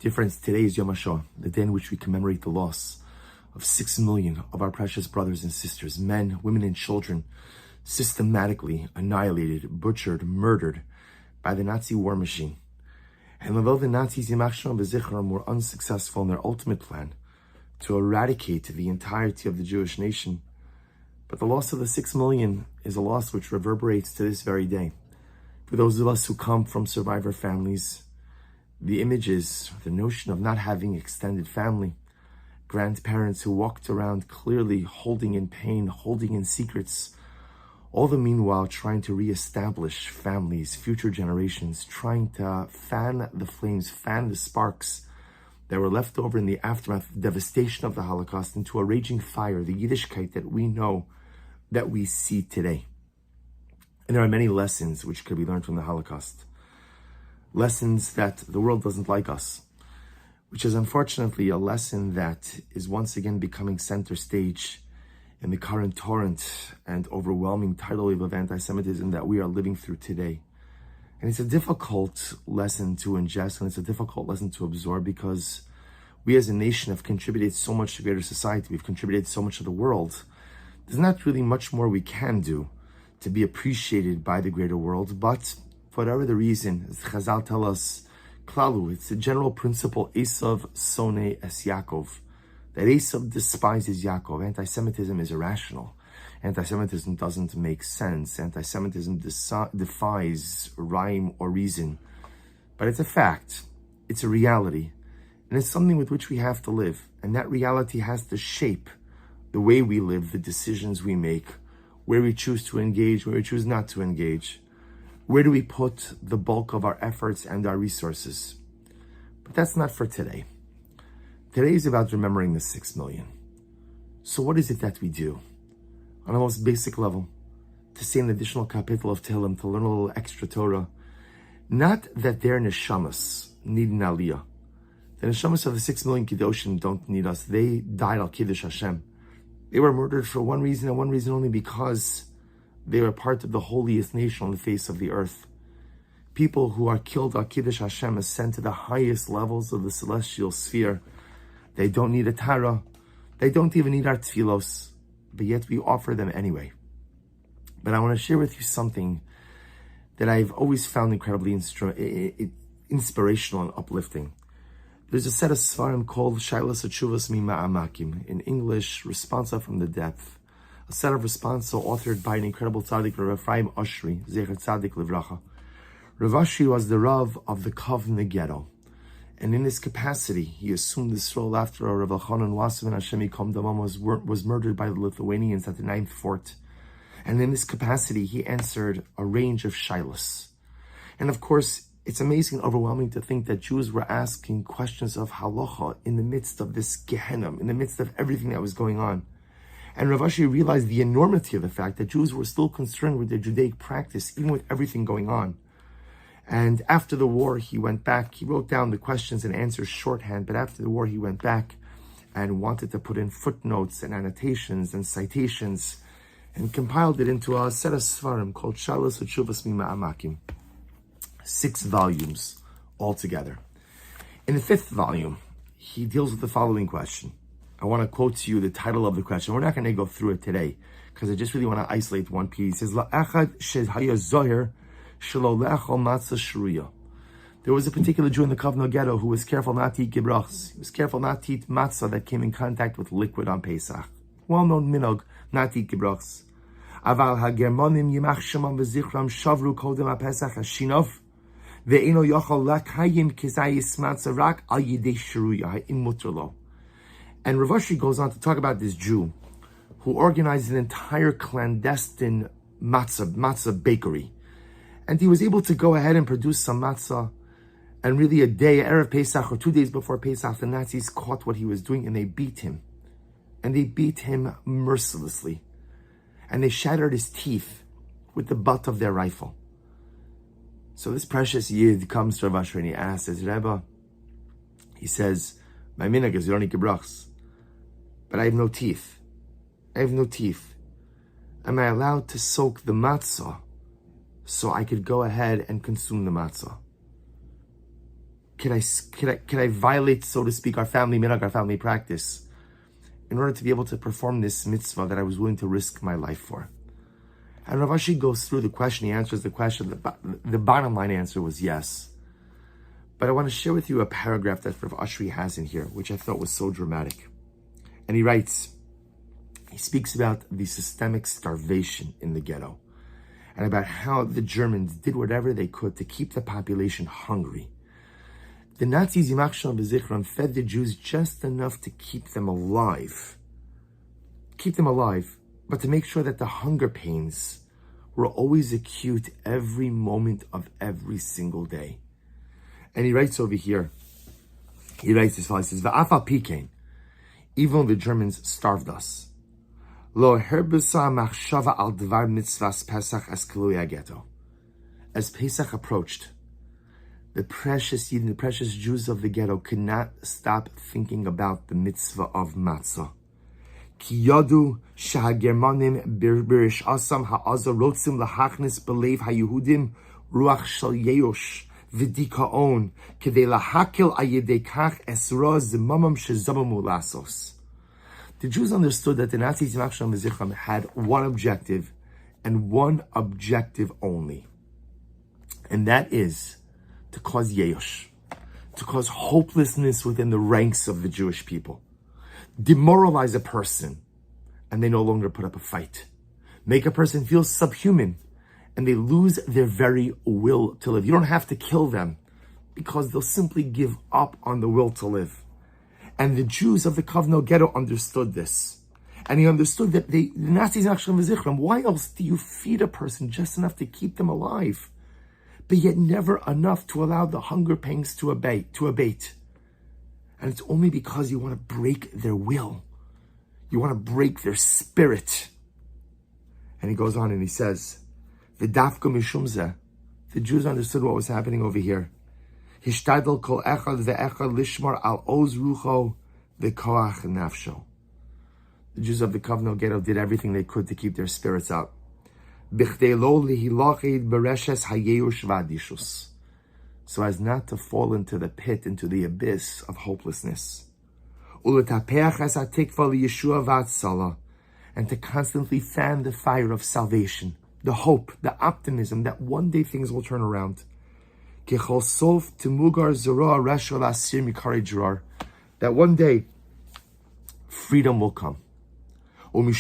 Dear friends, today is HaShoah, the day in which we commemorate the loss of 6 million of our precious brothers and sisters, men, women, and children, systematically annihilated, butchered, murdered by the Nazi war machine. And although the Nazis were unsuccessful in their ultimate plan to eradicate the entirety of the Jewish nation, but the loss of the 6 million is a loss which reverberates to this very day. For those of us who come from survivor families, the images, the notion of not having extended family, grandparents who walked around clearly holding in pain, holding in secrets, all the meanwhile trying to reestablish families, future generations, trying to fan the flames, fan the sparks that were left over in the aftermath, the devastation of the Holocaust into a raging fire, the Yiddishkeit that we know, that we see today. And there are many lessons which could be learned from the Holocaust. Lessons that the world doesn't like us, which is unfortunately a lesson that is once again becoming center stage in the current torrent and overwhelming tidal wave of anti-Semitism that we are living through today. And it's a difficult lesson to ingest, and it's a difficult lesson to absorb, because we as a nation have contributed so much to greater society. We've contributed so much to the world. There's not really much more we can do to be appreciated by the greater world, but for whatever the reason, as Chazal tell us, Klalu, it's a general principle, Esav Sone es Yaakov, that Esav despises Yaakov. Anti-Semitism is irrational. Anti-Semitism doesn't make sense. Anti-Semitism defies rhyme or reason. But it's a fact. It's a reality. And it's something with which we have to live. And that reality has to shape the way we live, the decisions we make, where we choose to engage, where we choose not to engage. Where do we put the bulk of our efforts and our resources? But that's not for today. Today is about remembering the 6 million. So what is it that we do? On the most basic level, to say an additional kapitel of Tehillim, to learn a little extra Torah. Not that their neshamas need an aliyah. The neshamas of the 6 million Kedoshim don't need us. They died al Kiddush Hashem. They were murdered for one reason, and one reason only, because they were part of the holiest nation on the face of the earth. People who are killed al Kiddush Hashem ascend to the highest levels of the celestial sphere. They don't need a Tara. They don't even need our tefillos. But yet we offer them anyway. But I want to share with you something that I've always found incredibly inspirational and uplifting. There's a set of svarim called Shailas Atshuvas Mima'amakim, in English, Responsa from the Depth. A set of responsa authored by an incredible tzaddik, Rav Ephraim Oshri, Zecher Tzaddik Livracha. Rav Oshri was the Rav of the Kovna ghetto. And in this capacity, he assumed this role after Rav Elchanan Wasserman Hashem Yikom Damam was murdered by the Lithuanians at the 9th Fort. And in this capacity, he answered a range of shilas. And of course, it's amazing and overwhelming to think that Jews were asking questions of halacha in the midst of this Gehenna, in the midst of everything that was going on. And Rav Oshri realized the enormity of the fact that Jews were still concerned with their Judaic practice, even with everything going on. And after the war, he went back. He wrote down the questions and answers shorthand, but after the war, he went back and wanted to put in footnotes and annotations and citations and compiled it into a set of svarim called Shalos Utshuvas Mima'amakim. 6 volumes altogether. In the 5th volume, he deals with the following question. I want to quote to you the title of the question. We're not going to go through it today because I just really want to isolate one piece. It says, La'achad shehaya zohir shelo le'achol matzah shruya. There was a particular Jew in the Kovno ghetto who was careful not to eat gibrachs. He was careful not to eat matzah that came in contact with liquid on Pesach. Well-known minog, not to eat gibrachs. Aval hagermonim yimach shemam v'zichram shavru kodem ha-Pesach ha-shinov ve'eno yochol lakayim kizayis matzah rak al yidei shruya ha'im mutrlo. And Rav Oshri goes on to talk about this Jew who organized an entire clandestine matzah bakery. And he was able to go ahead and produce some matzah. And really a day, Erev Pesach, or 2 days before Pesach, the Nazis caught what he was doing and they beat him. And they beat him mercilessly. And they shattered his teeth with the butt of their rifle. So this precious Yid comes to Rav Oshri and he asks, says, Rebbe, he says, my minhag is you don't eat gebrachs, but I have no teeth. I have no teeth. Am I allowed to soak the matzah so I could go ahead and consume the matzah? I violate, so to speak, our family minhag, our family practice, in order to be able to perform this mitzvah that I was willing to risk my life for? And Rav Ashi goes through the question, he answers the question. The bottom line answer was yes. But I want to share with you a paragraph that Rav Ashi has in here, which I thought was so dramatic. And he writes, he speaks about the systemic starvation in the ghetto, and about how the Germans did whatever they could to keep the population hungry. The Nazis, Yimach Shalom B'Zichron, fed the Jews just enough to keep them alive. But to make sure that the hunger pains were always acute every moment of every single day. And he writes over here, he writes as follows, he says, V'afal pikein, even though the Germans starved us, lo herbesa machshava al dvar mitzvahs Pesach es kilui ghetto. As Pesach approached, the precious Yidden, the precious Jews of the ghetto could not stop thinking about the mitzvah of matzah. Ki yadu shahagermanim birish asam ha'aza rotzim lahachnis belev haYehudim ruach shal yeyosh v'dikaon kedei lahakil ayedei kach esra zimamam shezamamu lasos. The Jews understood that the Nazis had one objective, and one objective only, and that is to cause yeyosh, to cause hopelessness within the ranks of the Jewish people, demoralize a person, and they no longer put up a fight, make a person feel subhuman, and they lose their very will to live. You don't have to kill them, because they'll simply give up on the will to live. And the Jews of the Kovno ghetto understood this. And he understood that the Nazis actually v'zichram, why else do you feed a person just enough to keep them alive, but yet never enough to allow the hunger pangs to abate? And it's only because you want to break their will. You want to break their spirit. And he goes on and he says, V'dafka mishum zeh, the Jews understood what was happening over here. Hishtadel kol echad ve'echad lishmar al oz rucho v'koach nafsho. The Jews of the Kovno ghetto did everything they could to keep their spirits up. B'chdei lo lihilachid bereshes hayeush v'adishus, so as not to fall into the pit, into the abyss of hopelessness. Uletapeach es hatikva liyeshua v'atzala, and to constantly fan the fire of salvation, the hope, the optimism that one day things will turn around. That one day freedom will come. And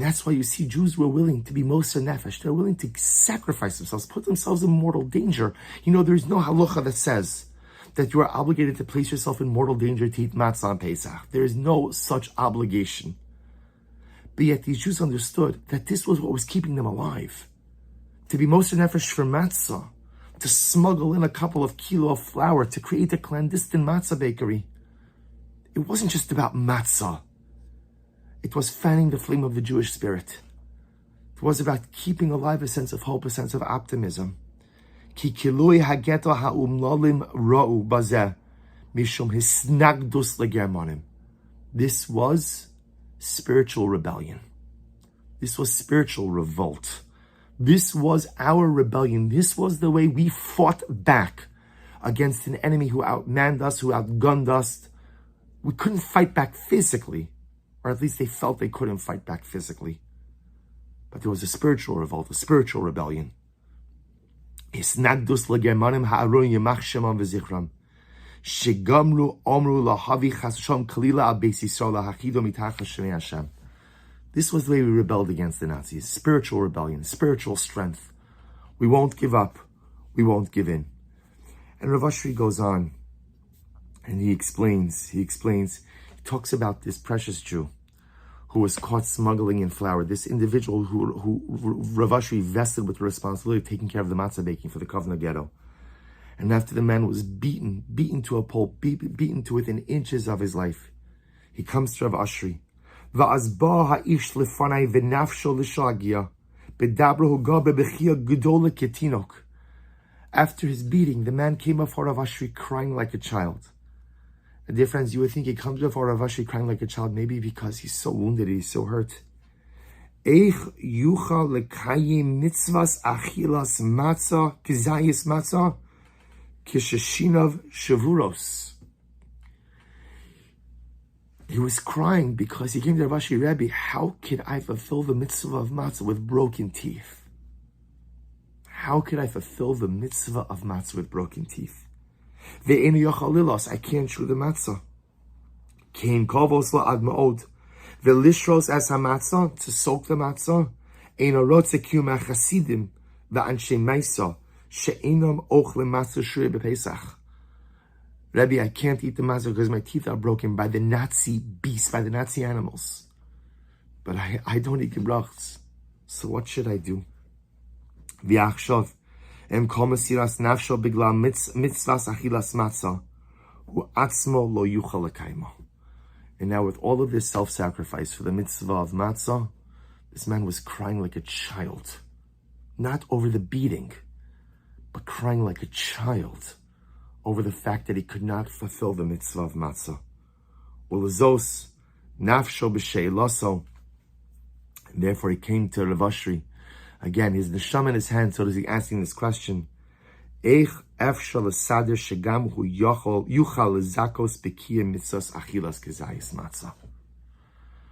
that's why you see Jews were willing to be moser nefesh. They're willing to sacrifice themselves, put themselves in mortal danger. You know, there's no halacha that says that you are obligated to place yourself in mortal danger to eat matzah on Pesach. There is no such obligation. But yet these Jews understood that this was what was keeping them alive. To be moser nefesh for matzah, to smuggle in a couple of kilo of flour, to create a clandestine matzah bakery. It wasn't just about matzah. It was fanning the flame of the Jewish spirit. It was about keeping alive a sense of hope, a sense of optimism. Ki kilui hageto ha'umlalim ra'u bazeh mishum hisnagdus legermanim. This was spiritual rebellion. This was spiritual revolt. This was our rebellion. This was the way we fought back against an enemy who outmanned us, who outgunned us. We couldn't fight back physically, or at least they felt they couldn't fight back physically. But there was a spiritual revolt, a spiritual rebellion. Hisnagdus legermanim ha'aron yemach shemam v'zichram. Shegamru omru lahavi chasham kalila al beis Yisrael lahachido mitach Hashem Hashem. This was the way we rebelled against the Nazis. Spiritual rebellion, spiritual strength. We won't give up. We won't give in. And Rav Ashri goes on and he explains, he talks about this precious Jew who was caught smuggling in flour, this individual who Rav Ashri vested with the responsibility of taking care of the matzah baking for the Kovno ghetto. And after the man was beaten to a pulp, beaten to within inches of his life, he comes to Rav Ashri. After his beating, the man came up for Rav Ashri crying like a child. Dear friends, you would think he comes before Rav Ashi crying like a child, maybe because he's so wounded, he's so hurt. Eich yuchal lekayim mitzvahs achilas matzah kizayis matzah kishashinav shavuros. He was crying because he came to Rav Ashi, Rebbe, how could I fulfill the mitzvah of matzah with broken teeth? How could I fulfill the mitzvah of matzah with broken teeth? Ve'enu yochal lilos, I can't chew the matzah. Kein kovos la'ad ma'od. Ve'lishros as hamatzah, to soak the matzah. Ein arotze kiyum ha'chasidim ve'anshe maisa she'enam ochle matzah shurei b'Pesach. Rebbe, I can't eat the matzah because my teeth are broken by the Nazi beasts, by the Nazi animals. But I don't eat gebrachs. So what should I do? V'achshav, em kol mesiras nafsho bigla mitzvahs achilas matzah, hu atzmo lo yuchal lekaymo. And now with all of this self-sacrifice for the mitzvah of matzah, this man was crying like a child. Not over the beating, but crying like a child over the fact that he could not fulfill the mitzvah of matzah. Ulazos nafsho b'sheilaso. And therefore he came to Rav Ashi. Again, his neshama in his hand, so is he asking this question. Eich efshar l'sader shegam hu yuchal l'zakos b'kiyah mitzvos achilas kezayis matzah.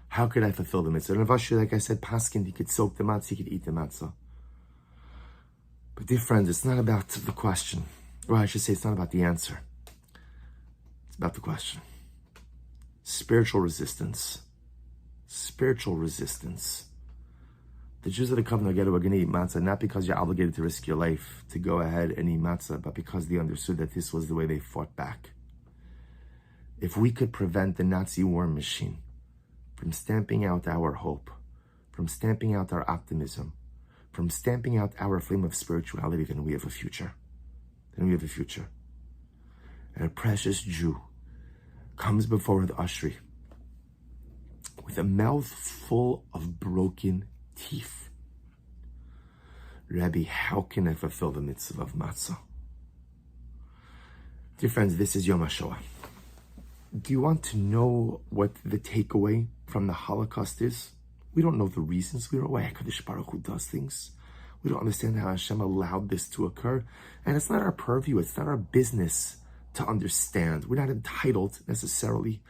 How could I fulfill the mitzvah? And Rav Ashi, like I said, paskin, he could soak the matzah, he could eat the matzah. But dear friends, it's not about the question. Or I should say, it's not about the answer. It's about the question. Spiritual resistance. Spiritual resistance. The Jews of the covenant are going to eat matzah, not because you're obligated to risk your life to go ahead and eat matzah, but because they understood that this was the way they fought back. If we could prevent the Nazi war machine from stamping out our hope, from stamping out our optimism, from stamping out our flame of spirituality, then we have a future. Then we have a future. And a precious Jew comes before Rav Ashi with a mouth full of broken teeth. Rebbe, how can I fulfill the mitzvah of matzah? Dear friends, this is Yom HaShoah. Do you want to know what the takeaway from the Holocaust is? We don't know the reasons. We don't know why HaKadosh Baruch Hu does things. We don't understand how Hashem allowed this to occur. And it's not our purview. It's not our business to understand. We're not entitled necessarily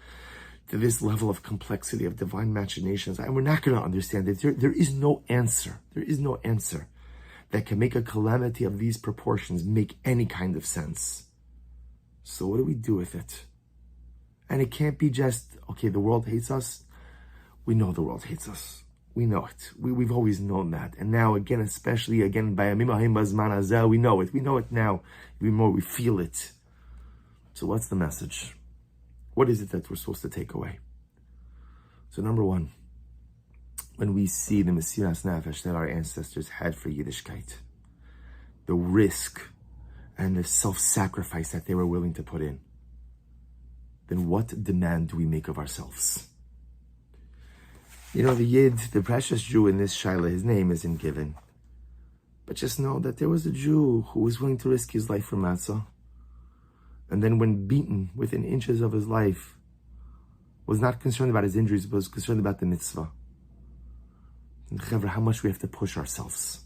to this level of complexity of divine machinations. And we're not going to understand it. There is no answer. There is no answer that can make a calamity of these proportions make any kind of sense. So what do we do with it? And it can't be just, okay, the world hates us. We know the world hates us. We know it. We've always known that. And now, again, especially, again, by Amim Ahim Bazman Azel, we know it. We know it now. Even more, we feel it. So what's the message? What is it that we're supposed to take away? So number one, when we see the Mesiras Nefesh that our ancestors had for Yiddishkeit, the risk and the self-sacrifice that they were willing to put in, then what demand do we make of ourselves? You know, the Yid, the precious Jew in this Shaila, his name isn't given. But just know that there was a Jew who was willing to risk his life for matzah. And then when beaten within inches of his life, was not concerned about his injuries, but was concerned about the mitzvah. And Chevra, how much we have to push ourselves.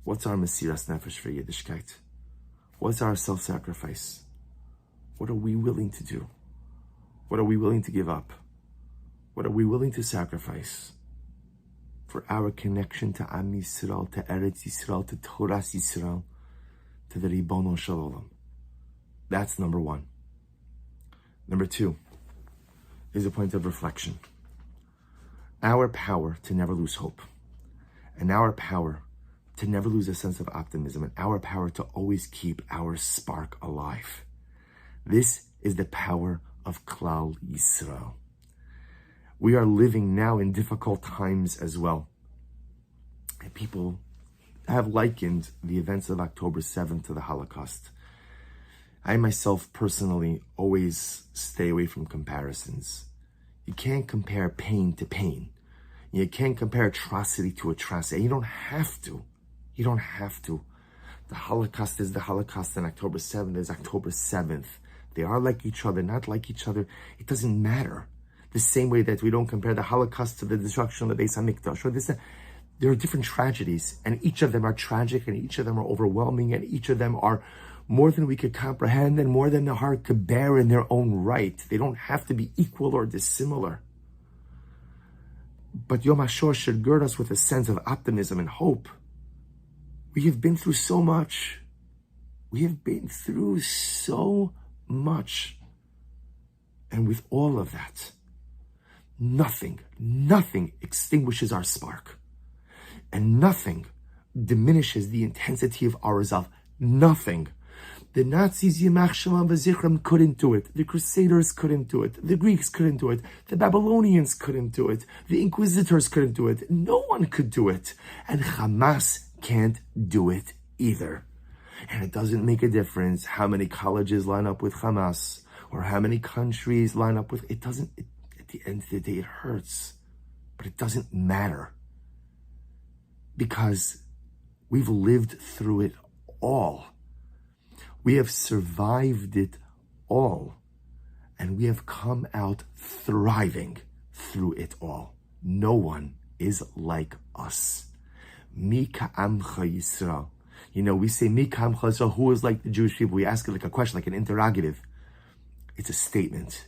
What's our Mesiras Nefesh for Yiddishkeit? What's our self-sacrifice? What are we willing to do? What are we willing to give up? What are we willing to sacrifice for our connection to Am Yisrael, to Eretz Yisrael, to Torah Yisrael, to the Ribono Shel Olam? That's number one. Number two is a point of reflection. Our power to never lose hope, and our power to never lose a sense of optimism, and our power to always keep our spark alive. This is the power of Klal Yisrael. We are living now in difficult times as well. And people have likened the events of October 7th to the Holocaust. I myself personally always stay away from comparisons. You can't compare pain to pain. You can't compare atrocity to atrocity. You don't have to. You don't have to. The Holocaust is the Holocaust, and October 7th is October 7th. They are like each other, not like each other. It doesn't matter. The same way that we don't compare the Holocaust to the destruction of the Beis HaMikdash, or this. There are different tragedies, and each of them are tragic, and each of them are overwhelming, and each of them are more than we could comprehend and more than the heart could bear in their own right. They don't have to be equal or dissimilar. But Yom HaShoah should gird us with a sense of optimism and hope. We have been through so much. We have been through so much. And with all of that, nothing extinguishes our spark. And nothing diminishes the intensity of our resolve. Nothing. The Nazis, Yimach Shalom V'Zichram, couldn't do it. The Crusaders couldn't do it. The Greeks couldn't do it. The Babylonians couldn't do it. The Inquisitors couldn't do it. No one could do it. And Hamas can't do it either. And it doesn't make a difference how many colleges line up with Hamas or how many countries line up with... It doesn't... At the end of the day, it hurts. But it doesn't matter. Because we've lived through it all. We have survived it all. And we have come out thriving through it all. No one is like us. Mi ka'amcha Yisrael. You know, we say Mi ka'amcha Yisrael, who is like the Jewish people? We ask it like a question, like an interrogative. It's a statement.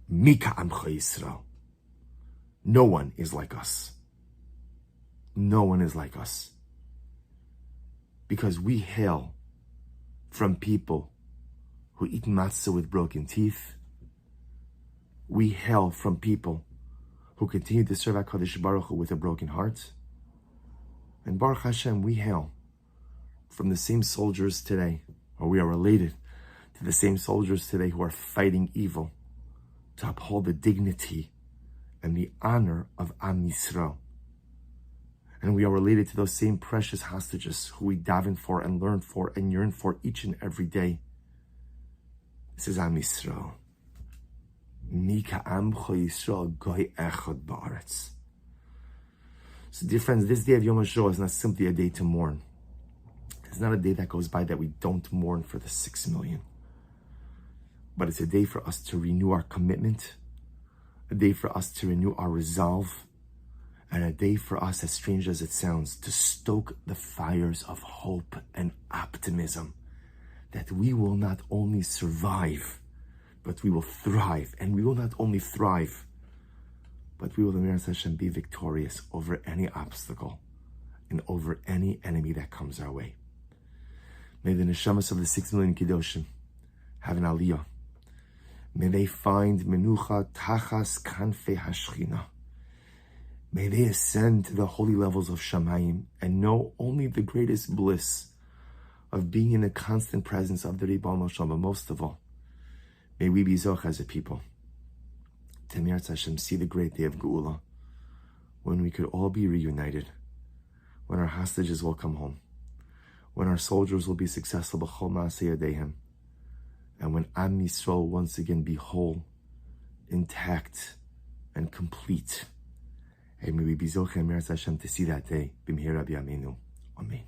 Mi ka'amcha Yisrael. No one is like us. No one is like us. Because we hail from people who eat matzah with broken teeth. We hail from people who continue to serve HaKadosh Baruch Hu with a broken heart. And Baruch Hashem, we hail from the same soldiers today, or we are related to the same soldiers today who are fighting evil to uphold the dignity and the honor of Am Yisrael. And we are related to those same precious hostages who we daven for and learn for and yearn for each and every day. This is Am Yisrael. Mi ka'amcha Yisrael goy echad ba'aretz. So dear friends, this day of Yom HaShoah is not simply a day to mourn. It's not a day that goes by that we don't mourn for the 6 million. But it's a day for us to renew our commitment, a day for us to renew our resolve, and a day for us, as strange as it sounds, to stoke the fires of hope and optimism that we will not only survive, but we will thrive. And we will not only thrive, but we will, Amir Hashem, be victorious over any obstacle and over any enemy that comes our way. May the neshamas of the 6 million Kedoshim have an aliyah. May they find menucha tachas kanfei hashchina. May they ascend to the holy levels of Shamayim and know only the greatest bliss of being in the constant presence of the Ribbon Shalom. But most of all, may we be zoch as a people to Mir Hashem, see the great day of Geula, when we could all be reunited, when our hostages will come home, when our soldiers will be successful b'chol ma'aseh yadehem, and when Am Yisrael will once again be whole, intact, and complete. And may we be zocheh Mir Hashem to see that day. B'mihira b'yameinu. Amen.